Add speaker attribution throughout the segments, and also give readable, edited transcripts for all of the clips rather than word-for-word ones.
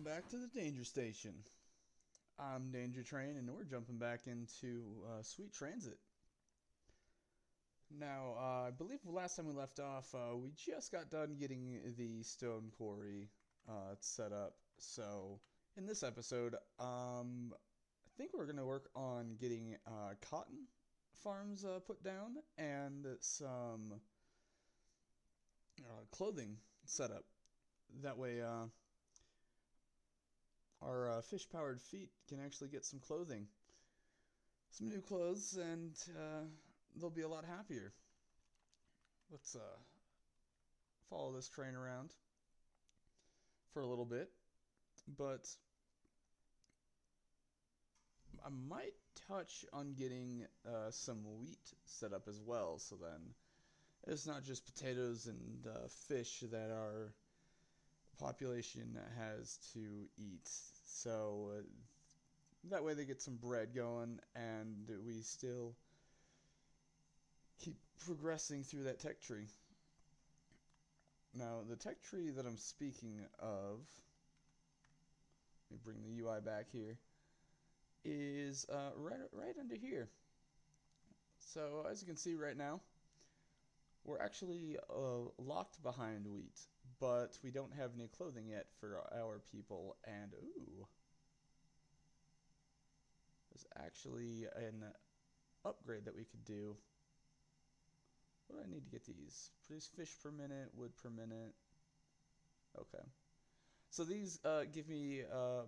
Speaker 1: Welcome back to the Danger Station. I'm Danger Train, and we're jumping back into Sweet Transit. Now, I believe the last time we left off, we just got done getting the stone quarry set up. So, in this episode, I think we're going to work on getting cotton farms put down and some clothing set up. That way, our fish-powered feet can actually get some clothing, some new clothes, and they'll be a lot happier. Let's follow this train around for a little bit, but I might touch on getting some wheat set up as well, so then it's not just potatoes and fish that our population has to eat. So that way they get some bread going, and we still keep progressing through that tech tree. Now, the tech tree that I'm speaking of, let me bring the UI back here, is right under here. So as you can see right now, we're actually locked behind wheat, but we don't have any clothing yet for our people, and ooh, there's actually an upgrade that we could do. What do I need to get these? Produce fish per minute, wood per minute. Okay. So these give me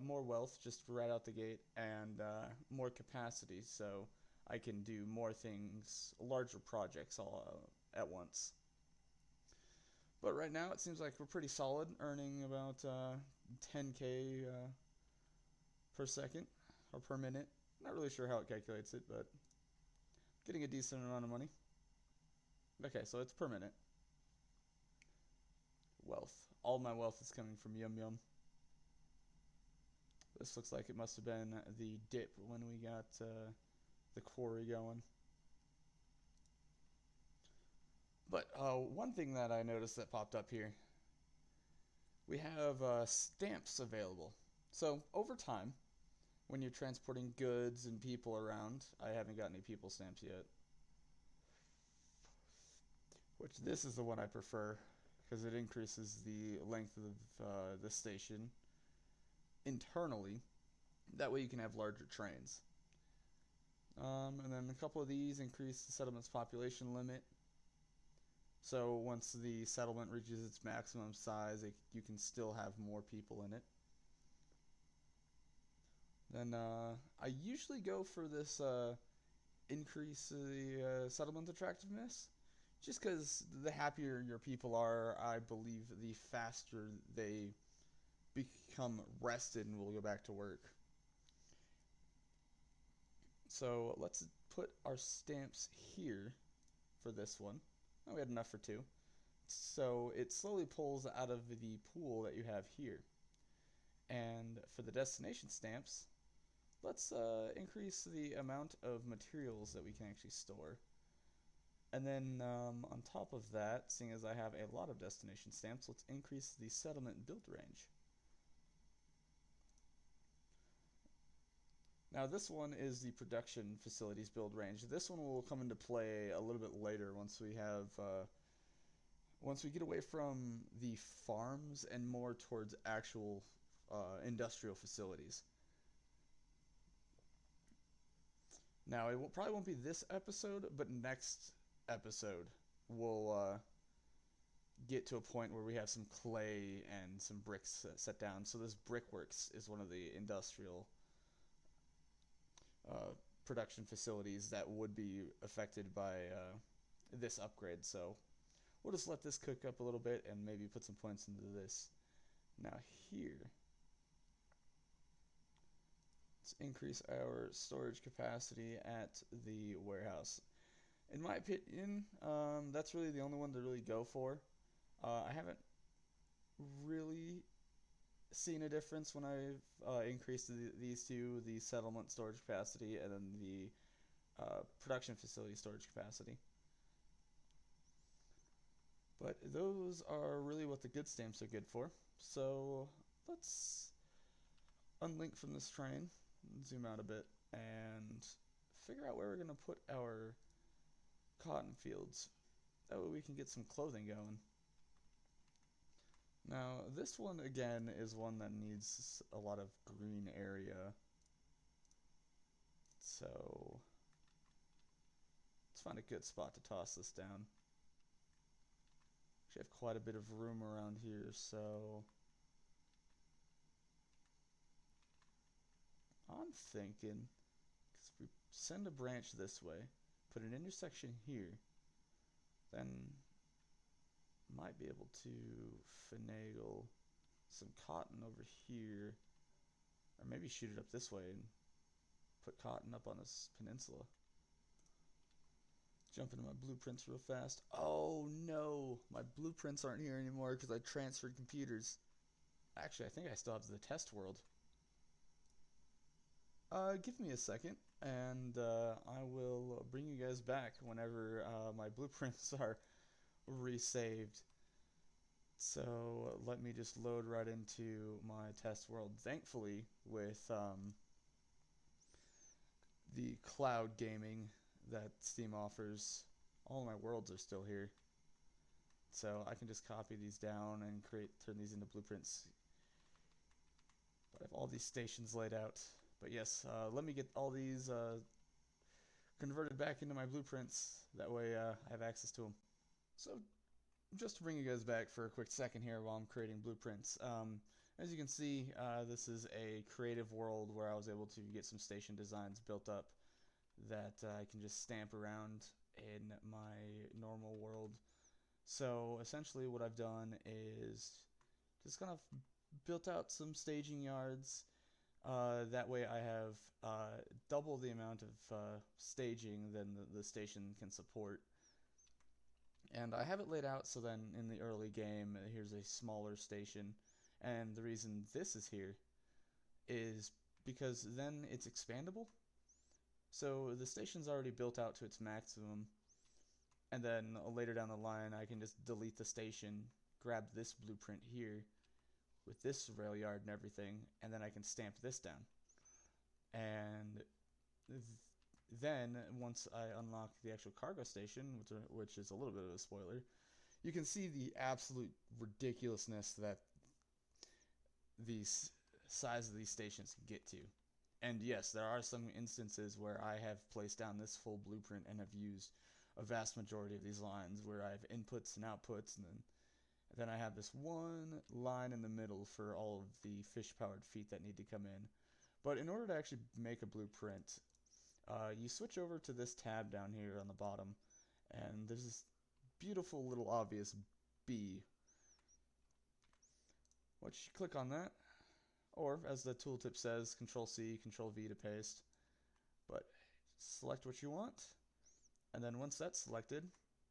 Speaker 1: more wealth just right out the gate, and more capacity, so I can do more things, larger projects all at once. But right now it seems like we're pretty solid, earning about 10k per second, or per minute. Not really sure how it calculates it, but getting a decent amount of money. Okay, so it's per minute. Wealth. All my wealth is coming from Yum Yum. This looks like it must have been the dip when we got the quarry going. But one thing that I noticed that popped up here, we have stamps available. So over time, when you're transporting goods and people around, I haven't got any people stamps yet. Which this is the one I prefer, because it increases the length of the station internally. That way you can have larger trains. And then a couple of these increase the settlement's population limit. So once the settlement reaches its maximum size, you can still have more people in it. Then I usually go for this increase the settlement attractiveness, just because the happier your people are, I believe the faster they become rested and will go back to work. So let's put our stamps here for this one. Oh, we had enough for two. So it slowly pulls out of the pool that you have here. And for the destination stamps, let's increase the amount of materials that we can actually store. And then on top of that, seeing as I have a lot of destination stamps, let's increase the settlement build range. Now this one is the production facilities build range. This one will come into play a little bit later once we have once we get away from the farms and more towards actual industrial facilities. Now it probably won't be this episode, but next episode we'll get to a point where we have some clay and some bricks set down. So this brickworks is one of the industrial production facilities that would be affected by this upgrade. So we'll just let this cook up a little bit and maybe put some points into this. Now here, let's increase our storage capacity at the warehouse. In my opinion, that's really the only one to really go for. I haven't really seen a difference when I've increased these two, the settlement storage capacity and then the production facility storage capacity. But those are really what the good stamps are good for. So let's unlink from this train, zoom out a bit, and figure out where we're going to put our cotton fields. That way we can get some clothing going. Now, this one again is one that needs a lot of green area. So, let's find a good spot to toss this down. Actually, I have quite a bit of room around here, so I'm thinking, because if we send a branch this way, put an intersection here, then might be able to finagle some cotton over here, or maybe shoot it up this way and put cotton up on this peninsula. Jump into my blueprints real fast. Oh no, my blueprints aren't here anymore because I transferred computers. Actually, I think I still have the test world. Give me a second, and I will bring you guys back whenever my blueprints are resaved. So let me just load right into my test world. Thankfully, with the cloud gaming that Steam offers, all my worlds are still here. So I can just copy these down and turn these into blueprints. But I have all these stations laid out. But yes, let me get all these converted back into my blueprints. That way I have access to them. So just to bring you guys back for a quick second here while I'm creating blueprints. As you can see, this is a creative world where I was able to get some station designs built up that I can just stamp around in my normal world. So essentially what I've done is just kind of built out some staging yards. That way I have double the amount of staging than the station can support. And I have it laid out so then in the early game, here's a smaller station. And the reason this is here is because then it's expandable. So the station's already built out to its maximum. And then later down the line, I can just delete the station, grab this blueprint here with this rail yard and everything, and then I can stamp this down. And then once I unlock the actual cargo station, which is a little bit of a spoiler, you can see the absolute ridiculousness that these size of these stations can get to. And yes, there are some instances where I have placed down this full blueprint and have used a vast majority of these lines where I have inputs and outputs, and then I have this one line in the middle for all of the fish-powered feet that need to come in. But in order to actually make a blueprint, you switch over to this tab down here on the bottom, and there's this beautiful little obvious B. Once you click on that, or as the tooltip says, Control-C, Control-V to paste, but select what you want, and then once that's selected,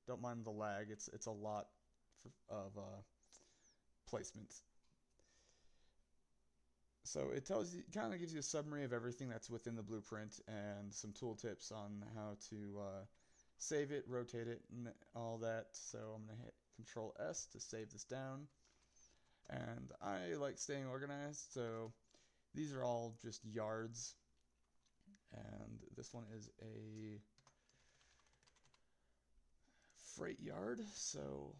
Speaker 1: don't mind the lag, it's a lot of placement. So it tells you, kind of gives you a summary of everything that's within the blueprint and some tooltips on how to save it, rotate it, and all that. So I'm going to hit Control S to save this down. And I like staying organized, so these are all just yards. And this one is a freight yard. So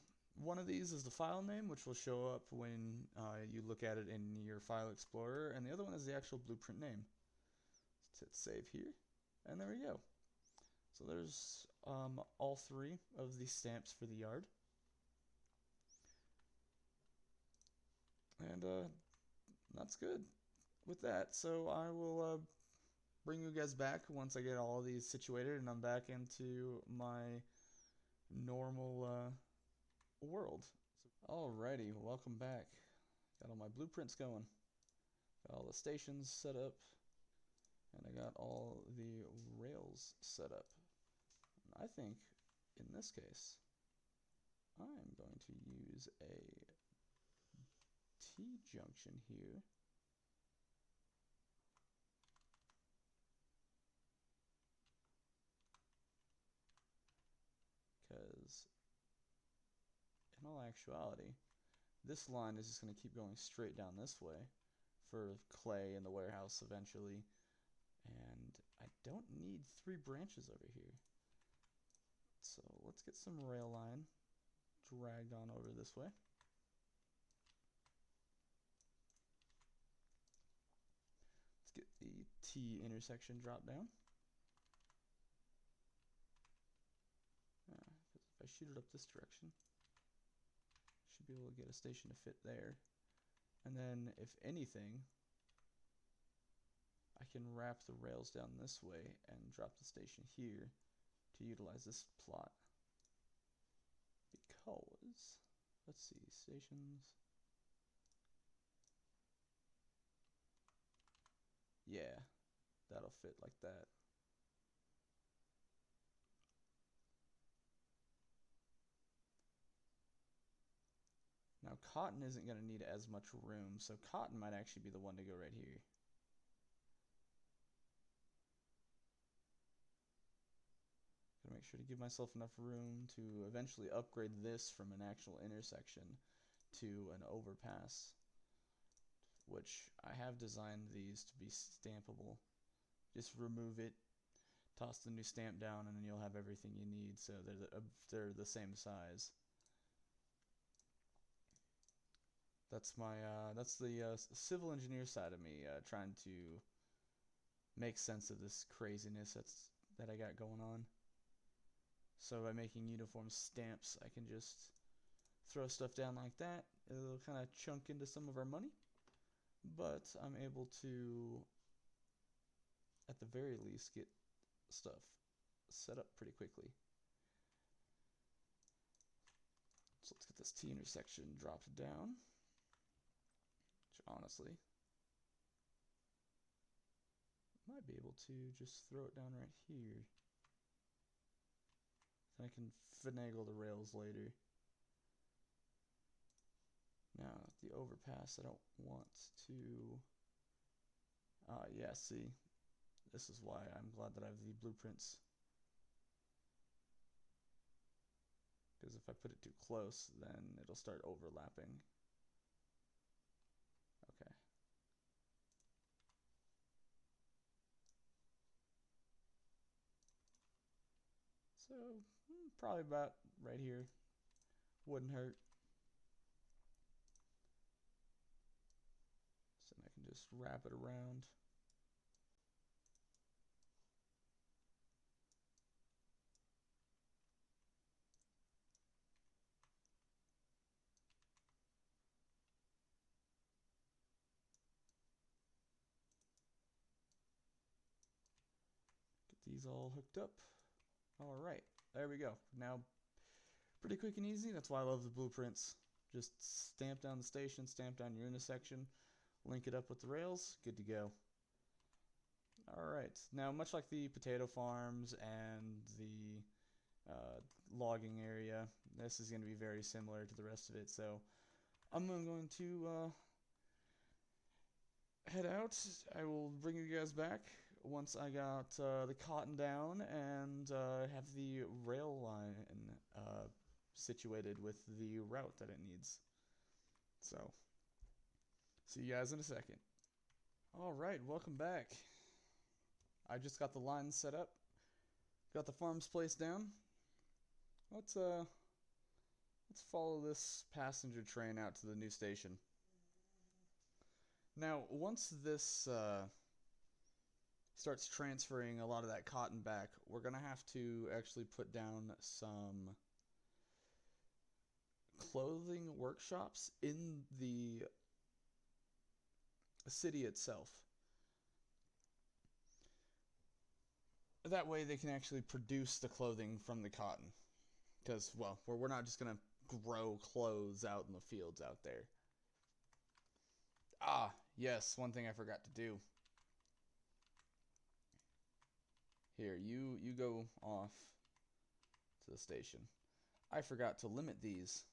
Speaker 1: one of these is the file name, which will show up when you look at it in your file explorer, and the other one is the actual blueprint name. Let's hit save here, and there we go. So there's all three of the stamps for the yard. And that's good with that. So I will bring you guys back once I get all of these situated and I'm back into my normal world. Alrighty, welcome back. Got all my blueprints going. Got all the stations set up. And I got all the rails set up. And I think, in this case, I'm going to use a T-junction here. Because, in all actuality, this line is just going to keep going straight down this way for clay in the warehouse eventually. And I don't need 3 branches over here. So let's get some rail line dragged on over this way. Let's get the T intersection drop down. If I shoot it up this direction, should be able to get a station to fit there. And then, if anything, I can wrap the rails down this way and drop the station here to utilize this plot. Because, let's see, stations. Yeah, that'll fit like that. Now, cotton isn't going to need as much room, so cotton might actually be the one to go right here. Gotta make sure to give myself enough room to eventually upgrade this from an actual intersection to an overpass, which I have designed these to be stampable. Just remove it, toss the new stamp down, and then you'll have everything you need, so they're the same size. That's the civil engineer side of me, trying to make sense of this craziness that I got going on. So by making uniform stamps, I can just throw stuff down like that. It'll kind of chunk into some of our money, but I'm able to, at the very least, get stuff set up pretty quickly. So let's get this T intersection dropped down, which honestly, might be able to just throw it down right here. Then I can finagle the rails later. Now, the overpass, I don't want to... yeah, see, this is why I'm glad that I have the blueprints. Because if I put it too close, then it'll start overlapping. Okay. So, probably about right here. Wouldn't hurt. So I can just wrap it around. Get these all hooked up. All right, there we go. Now, pretty quick and easy. That's why I love the blueprints. Just stamp down the station, stamp down your intersection, link it up with the rails, good to go. All right, now much like the potato farms and the logging area, this is going to be very similar to the rest of it. So I'm going to head out. I will bring you guys back once I got the cotton down and have the rail line situated with the route that it needs. So, see you guys in a second. Alright, welcome back. I just got the line set up. Got the farms placed down. Let's follow this passenger train out to the new station. Now, once this starts transferring a lot of that cotton back, we're going to have to actually put down some clothing workshops in the city itself. That way they can actually produce the clothing from the cotton. Because, well, we're not just going to grow clothes out in the fields out there. Ah, yes, one thing I forgot to do. Here, you go off to the station. I forgot to limit these.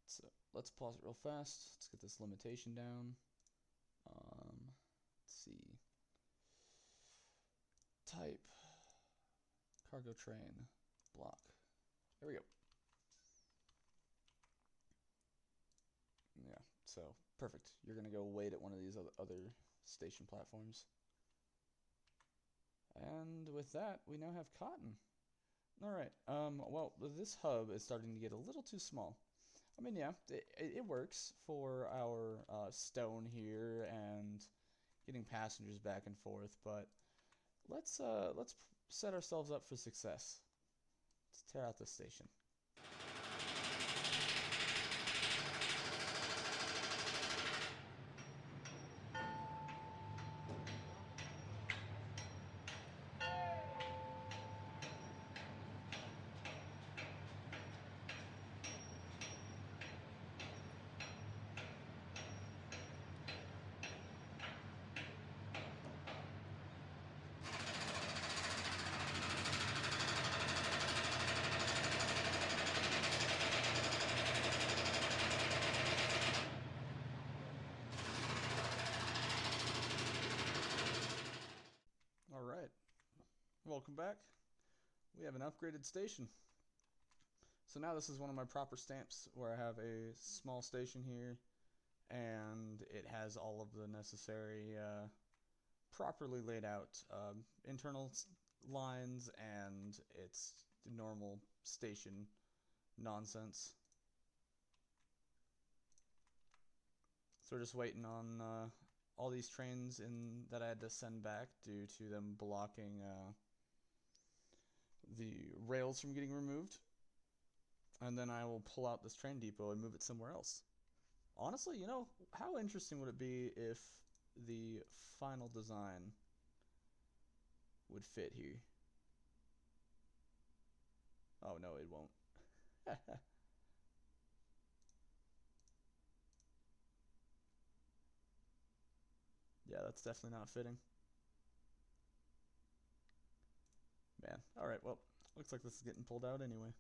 Speaker 1: So let's pause it real fast. Let's get this limitation down. Let's see. Type cargo train block. There we go. Yeah, so perfect. You're gonna go wait at one of these other station platforms. And with that, we now have cotton. All right. Well, this hub is starting to get a little too small. I mean, yeah, it works for our stone here and getting passengers back and forth, but let's set ourselves up for success. Let's tear out this station. All right. Welcome back. We have an upgraded station. So now this is one of my proper stamps where I have a small station here and it has all of the necessary properly laid out internal lines and its normal station nonsense. So we're just waiting on all these trains that I had to send back due to them blocking the rails from getting removed. And then I will pull out this train depot and move it somewhere else. Honestly, you know, how interesting would it be if the final design would fit here? Oh, no, it won't. Yeah, that's definitely not fitting. Man, alright, well, looks like this is getting pulled out anyway.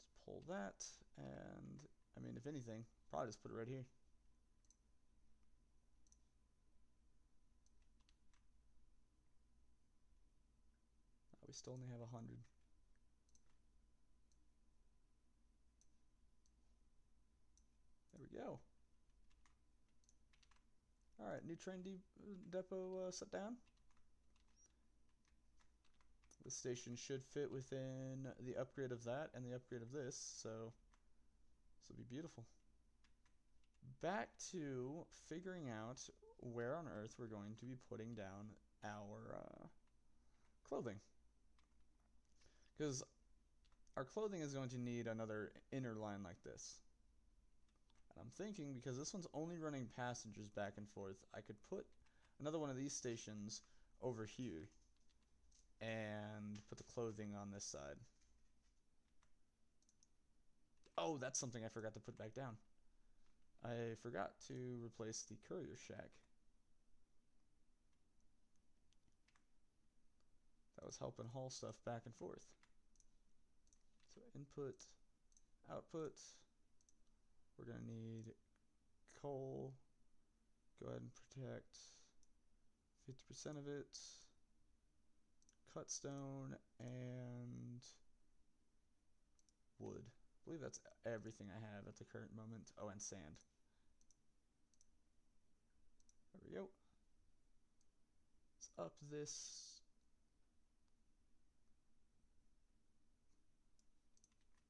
Speaker 1: Let's pull that, and, I mean, if anything, probably just put it right here. Oh, we still only have 100. There we go. Alright, new train depot set down. The station should fit within the upgrade of that and the upgrade of this, so this will be beautiful. Back to figuring out where on earth we're going to be putting down our clothing. Because our clothing is going to need another inner line like this. And I'm thinking, because this one's only running passengers back and forth, I could put another one of these stations over here and put the clothing on this side. Oh, that's something I forgot to put back down. I forgot to replace the courier shack. That was helping haul stuff back and forth. So input, output, we're going to need coal, go ahead and protect 50% of it, cut stone, and wood. I believe that's everything I have at the current moment. Oh, and sand. There we go. Let's up this.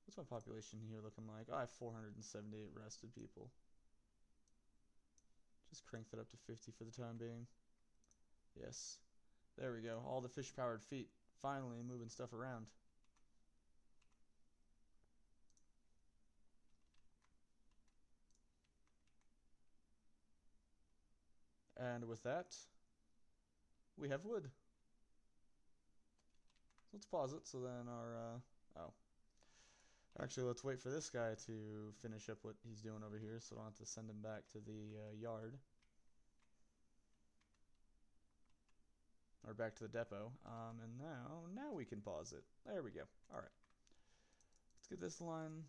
Speaker 1: What's my population here looking like? Oh, I have 478 rested people. Just crank that up to 50 for the time being. Yes. There we go. All the fish-powered feet. Finally moving stuff around. And with that, we have wood. So let's pause it so then our... oh. Actually, let's wait for this guy to finish up what he's doing over here so I don't have to send him back to the yard. Or back to the depot. And now we can pause it. There we go. Alright. Let's get this line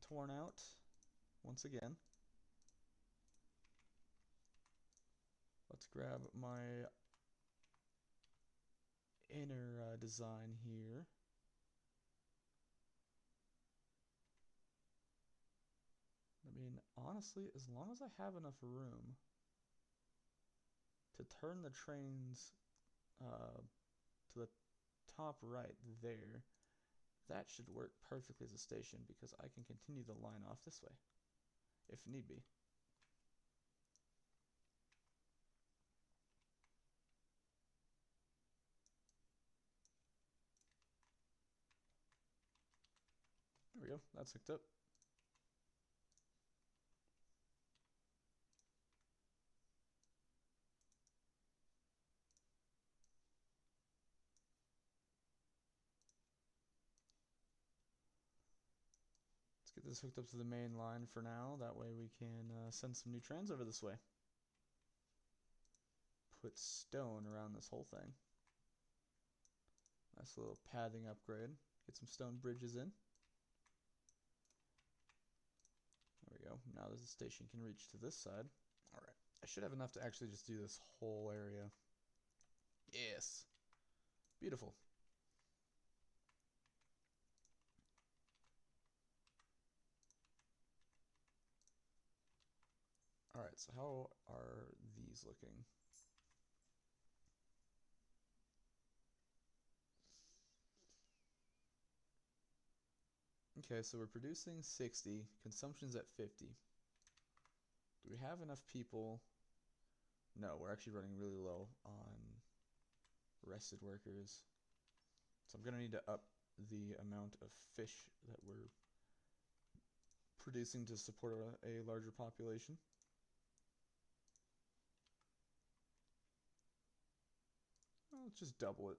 Speaker 1: torn out once again. Let's grab my inner design here. I mean, honestly, as long as I have enough room to turn the trains to the top right there, that should work perfectly as a station because I can continue the line off this way, if need be. There we go, that's hooked up. Let's get this hooked up to the main line for now, that way we can send some new trains over this way. Put stone around this whole thing. Nice little pathing upgrade. Get some stone bridges in. There we go. Now the station can reach to this side. Alright. I should have enough to actually just do this whole area. Yes. Beautiful. Alright, so how are these looking? Okay, so we're producing 60, consumption's at 50. Do we have enough people? No, we're actually running really low on rested workers. So I'm going to need to up the amount of fish that we're producing to support a larger population. Well, let's just double it.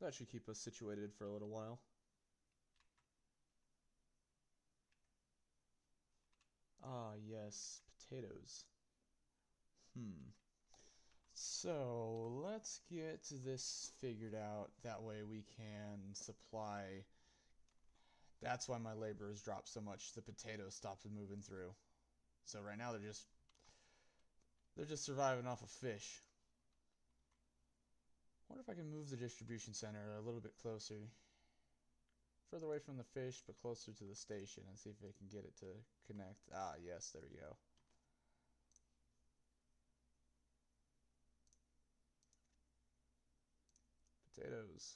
Speaker 1: That should keep us situated for a little while. Ah, yes, potatoes. So, let's get this figured out. That way we can supply. That's why my labor has dropped so much. The potatoes stopped moving through. So right now they're just surviving off of fish. I wonder if I can move the distribution center a little bit closer. Further away from the fish, but closer to the station, and see if I can get it to connect. Ah, yes, there we go. Potatoes.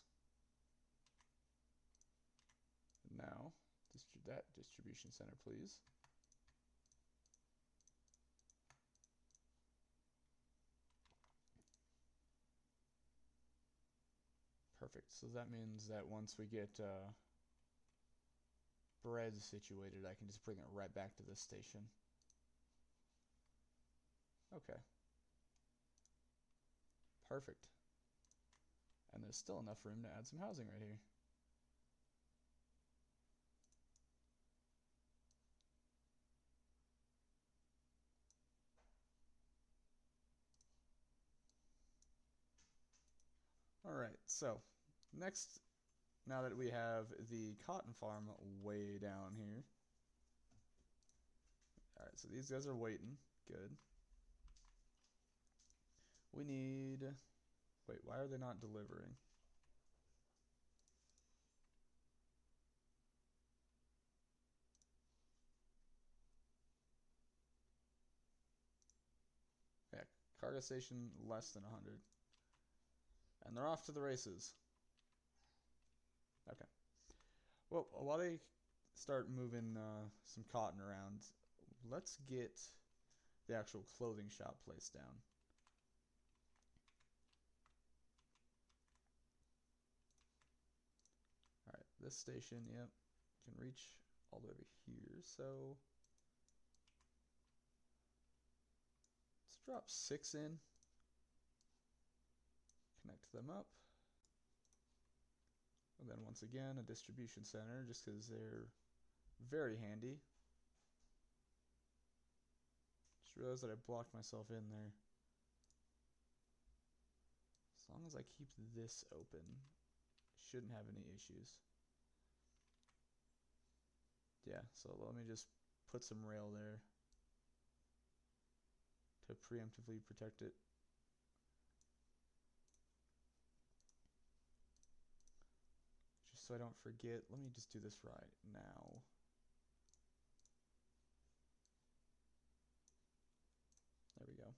Speaker 1: Now, that distribution center, please. Perfect. So that means that once we get bread situated, I can just bring it right back to this station. Okay. Perfect. And there's still enough room to add some housing right here. Alright, so next, now that we have the cotton farm way down here. Alright, so these guys are waiting. Good. We need... Wait, why are they not delivering? Yeah, cargo station less than 100. And they're off to the races. Okay. Well, while they start moving some cotton around, let's get the actual clothing shop placed down. Alright, this station, yep, can reach all the way over here, so let's drop 6 in, connect them up, and then once again a distribution center, just because they're very handy. Just realized that I blocked myself in there. As long as I keep this open, shouldn't have any issues. Yeah, so let me just put some rail there to preemptively protect it. Just so I don't forget, let me just do this right now. There we go.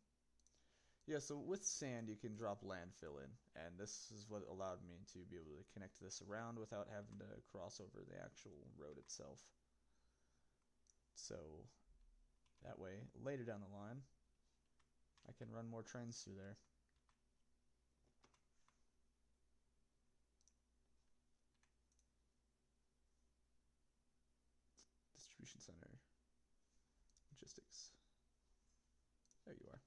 Speaker 1: Yeah, so with sand you can drop landfill in, and this is what allowed me to be able to connect this around without having to cross over the actual road itself. So that way, later down the line, I can run more trains through there. Distribution center. Logistics. There you are.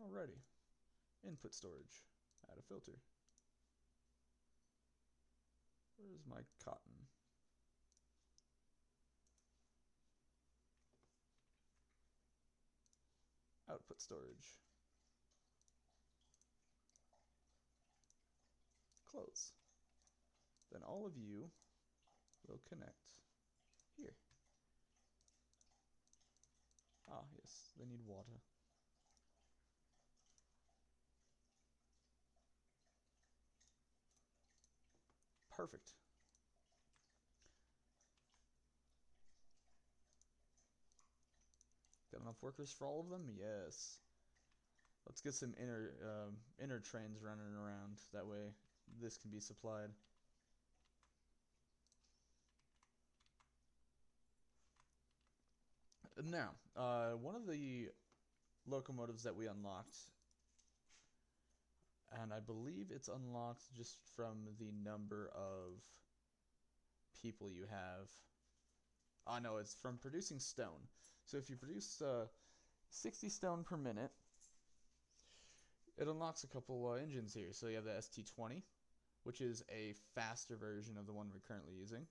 Speaker 1: Alrighty. Input storage. Add a filter. Where's my cotton? Output storage. Close. Then all of you will connect here. Ah, yes, they need water. Perfect. Got enough workers for all of them? Yes. Let's get some inner trains running around. That way this can be supplied. Now, one of the locomotives that we unlocked, and I believe it's unlocked just from the number of people you have. Ah, no, it's from producing stone. So if you produce 60 stone per minute, it unlocks a couple engines here. So you have the ST20, which is a faster version of the one we're currently using.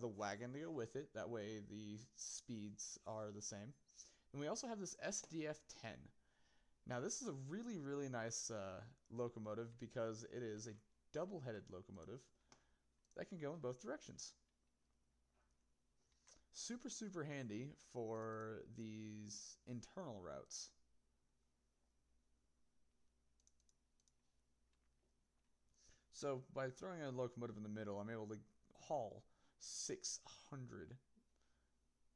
Speaker 1: The wagon to go with it, that way the speeds are the same. And we also have this SDF-10. Now this is a really, really nice locomotive because it is a double-headed locomotive that can go in both directions. Super, super handy for these internal routes. So by throwing a locomotive in the middle, I'm able to haul 600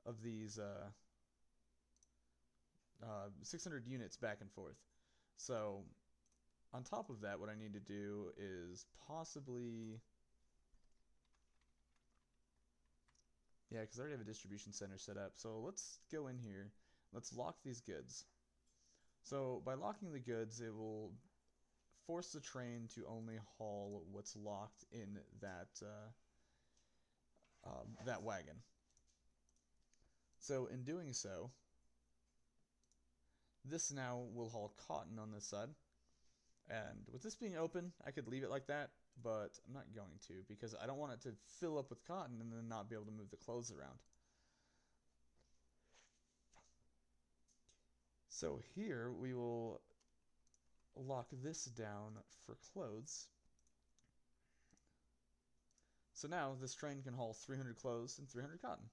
Speaker 1: of these 600 units back and forth. So on top of that, what I need to do is possibly, yeah, because I already have a distribution center set up. So let's go in here. Let's lock these goods. So by locking the goods, it will force the train to only haul what's locked in that wagon. So in doing so, this now will haul cotton on this side. And with this being open, I could leave it like that, but I'm not going to because I don't want it to fill up with cotton and then not be able to move the clothes around. So here we will lock this down for clothes. So now this train can haul 300 clothes and 300 cotton.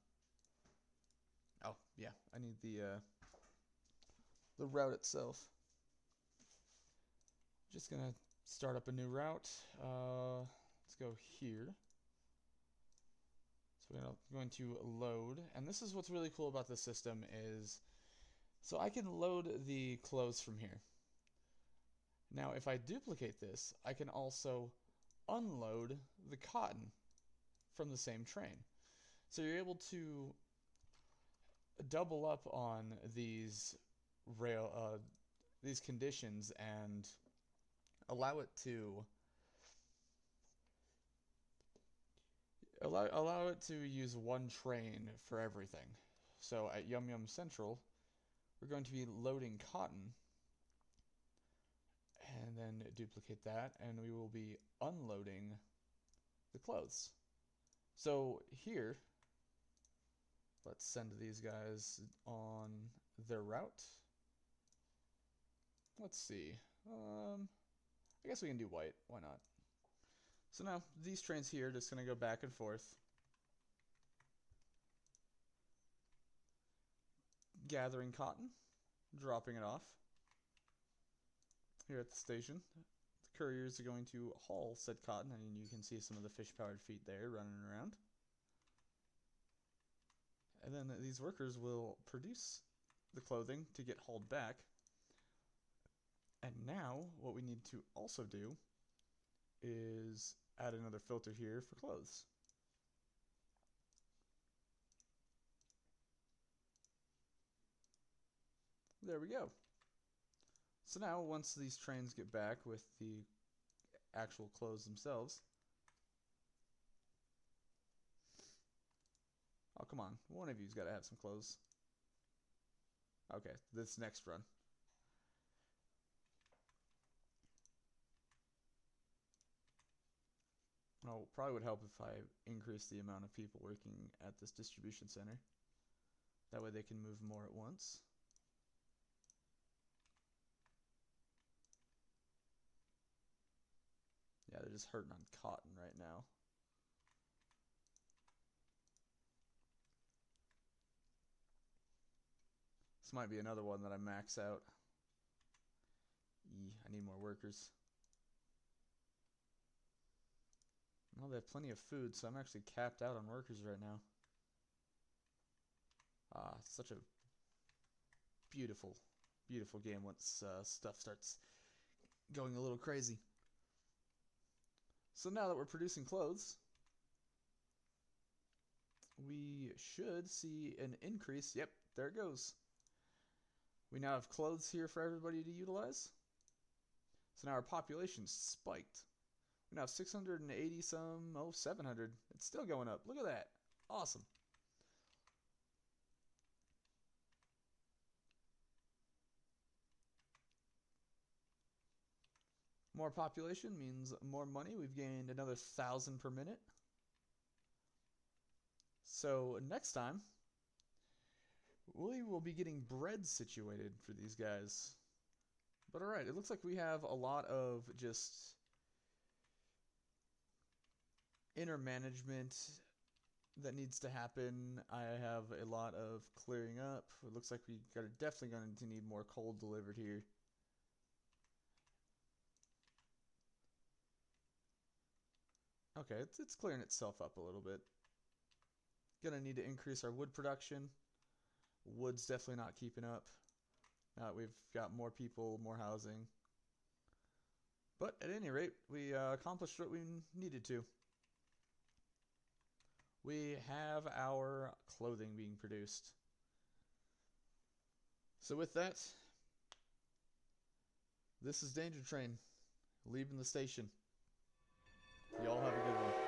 Speaker 1: Oh, yeah, I need the route itself. Just gonna start up a new route. Let's go here. So we're going to load, and this is what's really cool about this system is, so I can load the clothes from here. Now, if I duplicate this, I can also unload the cotton from the same train. So you're able to double up on these these conditions and allow it to allow it to use one train for everything. So at Yum Yum Central, we're going to be loading cotton and then duplicate that, and we will be unloading the clothes. So here, let's send these guys on their route. Let's see. I guess we can do white. Why not? So now these trains here are just going to go back and forth, gathering cotton, dropping it off here at the station. The couriers are going to haul said cotton, and you can see some of the fish-powered feet there running around. And then these workers will produce the clothing to get hauled back. And now what we need to also do is add another filter here for clothes. There we go. So now once these trains get back with the actual clothes themselves. Oh, come on. One of you's got to have some clothes. Okay, this next run. Oh, probably would help if I increase the amount of people working at this distribution center. That way they can move more at once. Yeah, they're just hurting on cotton right now. This might be another one that I max out. I need more workers. Well, they have plenty of food, so I'm actually capped out on workers right now. Such a beautiful, beautiful game once stuff starts going a little crazy. So now that we're producing clothes, we should see an increase. Yep, there it goes. We now have clothes here for everybody to utilize. So now our population spiked. We now have 680 some, 700. It's still going up. Look at that. Awesome. More population means more money. We've gained another 1,000 per minute. So next time, we will be getting bread situated for these guys. But alright, it looks like we have a lot of just inner management that needs to happen. I have a lot of clearing up. It looks like we are definitely going to need more coal delivered here. Okay, it's clearing itself up a little bit. Gonna need to increase our wood production. Wood's definitely not keeping up. Now that we've got more people, more housing. But at any rate, we accomplished what we needed to. We have our clothing being produced. So with that, this is Danger Train, leaving the station. Y'all have a good one.